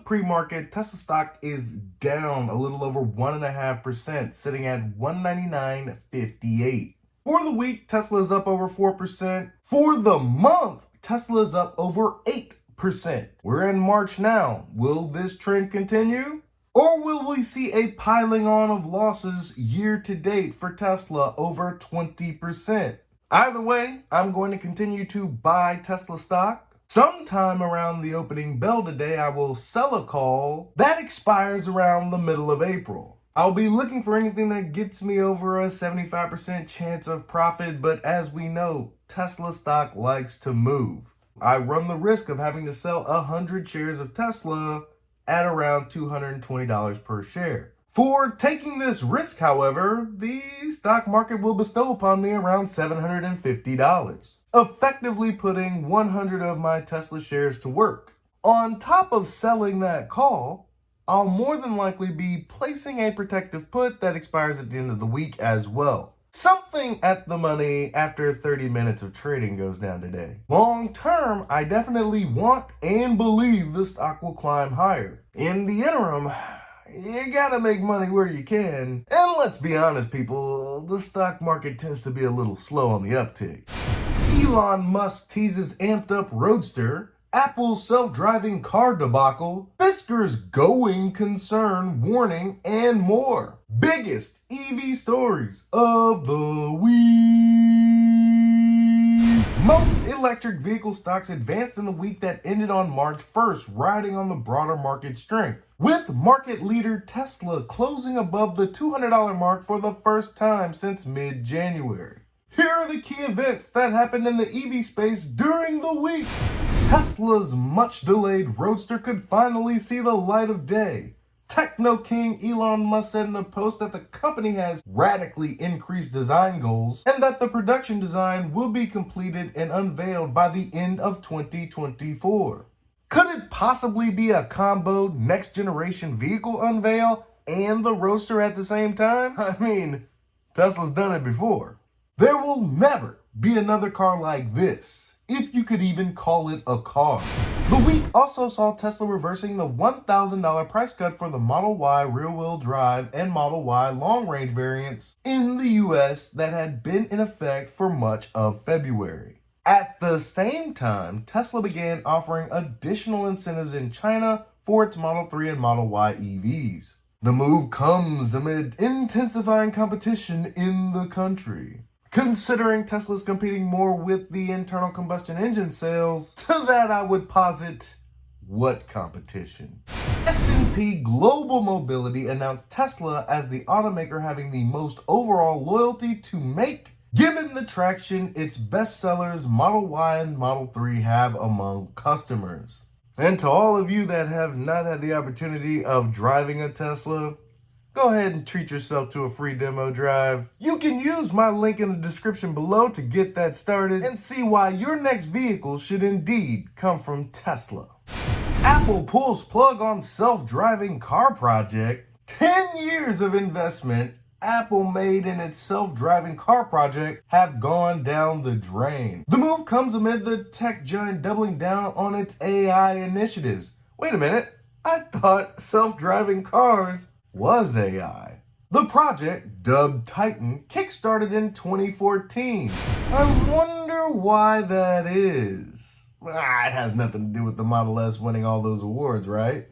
pre-market, Tesla stock is down a little over 1.5%, sitting at $199.58. For the week, Tesla is up over 4%. For the month, Tesla is up over 8%. We're in March now. Will this trend continue? Or will we see a piling on of losses year to date for Tesla over 20%? Either way, I'm going to continue to buy Tesla stock. Sometime around the opening bell today, I will sell a call that expires around the middle of April. I'll be looking for anything that gets me over a 75% chance of profit, but as we know, Tesla stock likes to move. I run the risk of having to sell 100 shares of Tesla at around $220 per share. For taking this risk, however, the stock market will bestow upon me around $750, effectively putting 100 of my Tesla shares to work. On top of selling that call, I'll more than likely be placing a protective put that expires at the end of the week as well. Something at the money after 30 minutes of trading goes down today. Long term, I definitely want and believe the stock will climb higher. In the interim, you gotta make money where you can. And let's be honest, people, the stock market tends to be a little slow on the uptick. Elon Musk teases amped up ROADSTER, Apple's self-driving car debacle, FISKER's going concern warning, and more. Biggest EV stories of the week. Most electric vehicle stocks advanced in the week that ended on March 1st, riding on the broader market strength, with market leader Tesla closing above the $200 mark for the first time since mid-January. Here are the key events that happened in the EV space during the week. Tesla's much-delayed Roadster could finally see the light of day. Techno King Elon Musk said in a post that the company has radically increased design goals and that the production design will be completed and unveiled by the end of 2024. Could it possibly be a combo next-generation vehicle unveil and the Roadster at the same time? I mean, Tesla's done it before. There will never be another car like this, if you could even call it a car. The week also saw Tesla reversing the $1,000 price cut for the Model Y rear-wheel drive and Model Y long-range variants in the US that had been in effect for much of February. At the same time, Tesla began offering additional incentives in China for its Model 3 and Model Y EVs. The move comes amid intensifying competition in the country. Considering Tesla's competing more with the internal combustion engine sales, to that I would posit, what competition? S&P Global Mobility announced Tesla as the automaker having the most overall loyalty to make, given the traction its bestsellers Model Y and Model 3 have among customers. And to all of you that have not had the opportunity of driving a Tesla, go ahead and treat yourself to a free demo drive. You can use my link in the description below to get that started and see why your next vehicle should indeed come from Tesla. Apple pulls plug on self-driving car project. 10 years of investment Apple made in its self-driving car project have gone down the drain. The move comes amid the tech giant doubling down on its AI initiatives. Wait a minute, I thought self-driving cars was AI. The project, dubbed Titan, kickstarted in 2014. I wonder why that is. It has nothing to do with the Model S winning all those awards, right?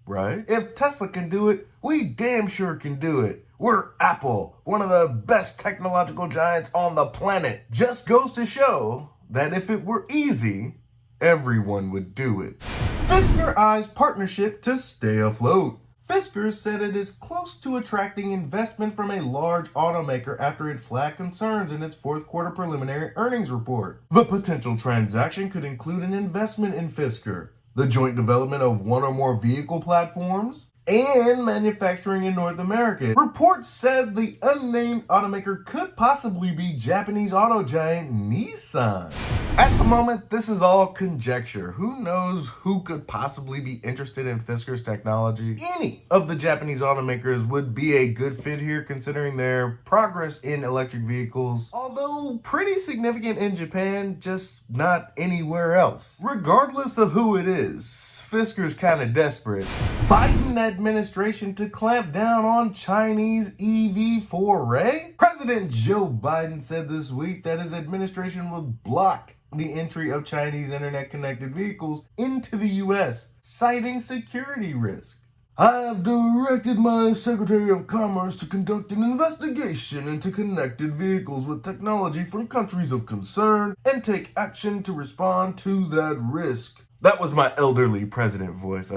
Right? If Tesla can do it, we damn sure can do it. We're Apple, one of the best technological giants on the planet. Just goes to show that if it were easy, everyone would do it. FISKER eyes partnership to stay afloat. FISKER said it is close to attracting investment from a large automaker after it flagged concerns in its fourth quarter preliminary earnings report. The potential transaction could include an investment in FISKER, the joint development of one or more vehicle platforms, and manufacturing in North America. Reports said the unnamed automaker could possibly be Japanese auto giant Nissan. At the moment, this is all conjecture. Who knows who could possibly be interested in FISKER's technology? Any of the Japanese automakers would be a good fit here considering their progress in electric vehicles, although pretty significant in Japan, just not anywhere else. Regardless of who it is, FISKER's kind of desperate. Biden administration to clamp down on Chinese EV foray? President Joe Biden said this week that his administration would block the entry of Chinese internet-connected vehicles into the U.S., citing security risk. I have directed my Secretary of Commerce to conduct an investigation into connected vehicles with technology from countries of concern and take action to respond to that risk. That was my elderly president voice.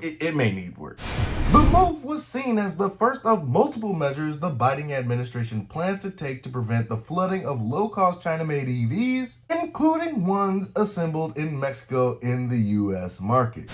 It may need work. The move was seen as the first of multiple measures the Biden administration plans to take to prevent the flooding of low-cost China-made EVs, including ones assembled in Mexico in the U.S. market.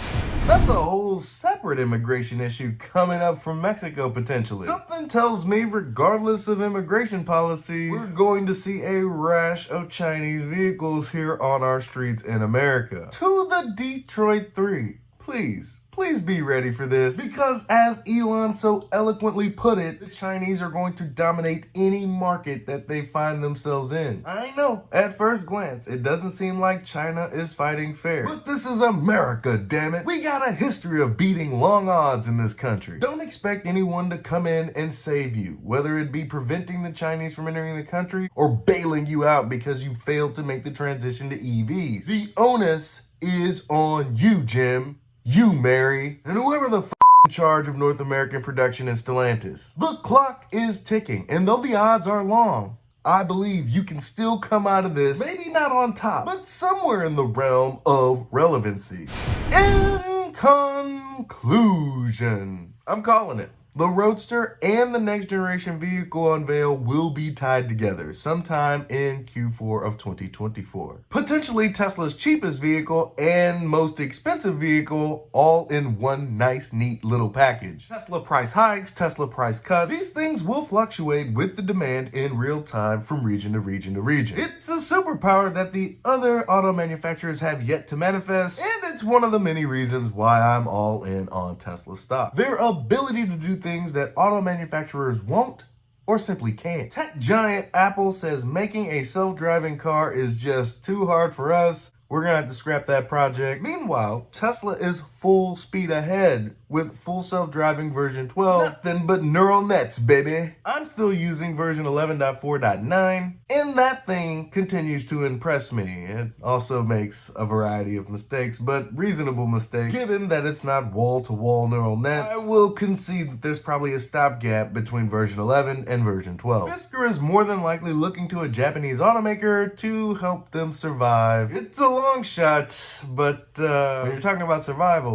That's a whole separate immigration issue coming up from Mexico potentially. Something tells me regardless of immigration policy, we're going to see a rash of Chinese vehicles here on our streets in America. To the Detroit 3, please be ready for this, because as Elon so eloquently put it, the Chinese are going to dominate any market that they find themselves in. I know, at first glance, it doesn't seem like China is fighting fair, but this is America, damn it. We got a history of beating long odds in this country. Don't expect anyone to come in and save you, whether it be preventing the Chinese from entering the country or bailing you out because you failed to make the transition to EVs. The onus is on you, Jim. You, Mary, and whoever the in charge of North American production in Stellantis. The clock is ticking, and though the odds are long, I believe you can still come out of this, maybe not on top, but somewhere in the realm of relevancy. In conclusion, I'm calling it. The Roadster and the next generation vehicle unveil will be tied together sometime in Q4 of 2024. Potentially Tesla's cheapest vehicle and most expensive vehicle all in one nice, neat little package. Tesla price hikes, Tesla price cuts. These things will fluctuate with the demand in real time from region to region to region. It's a superpower that the other auto manufacturers have yet to manifest, and it's one of the many reasons why I'm all in on Tesla stock. Their ability to do things that auto manufacturers won't or simply can't. Tech giant Apple says making a self-driving car is just too hard for us. We're gonna have to scrap that project. Meanwhile, Tesla is full speed ahead with full self-driving version 12. Nothing but neural nets, baby. I'm still using version 11.4.9, and that thing continues to impress me. It also makes a variety of mistakes, but reasonable mistakes. Given that it's not wall-to-wall neural nets, I will concede that there's probably a stopgap between version 11 and version 12. FISKER is more than likely looking to a Japanese automaker to help them survive. It's a long shot, but when you're talking about survival,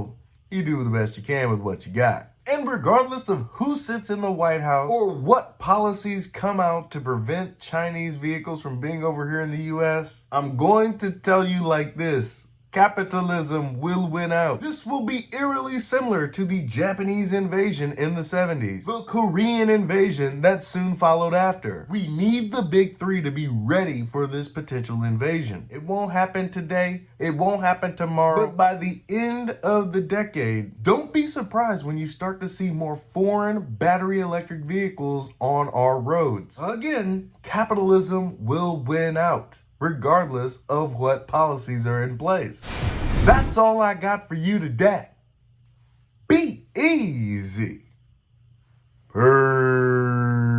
you do the best you can with what you got. And regardless of who sits in the White House or what policies come out to prevent Chinese vehicles from being over here in the US, I'm going to tell you like this. Capitalism will win out. This will be eerily similar to the Japanese invasion in the 70s, the Korean invasion that soon followed after. We need the big three to be ready for this potential invasion. It won't happen today, it won't happen tomorrow, but by the end of the decade, don't be surprised when you start to see more foreign battery electric vehicles on our roads. Again, capitalism will win out, regardless of what policies are in place. That's all I got for you today. Be easy. Peace.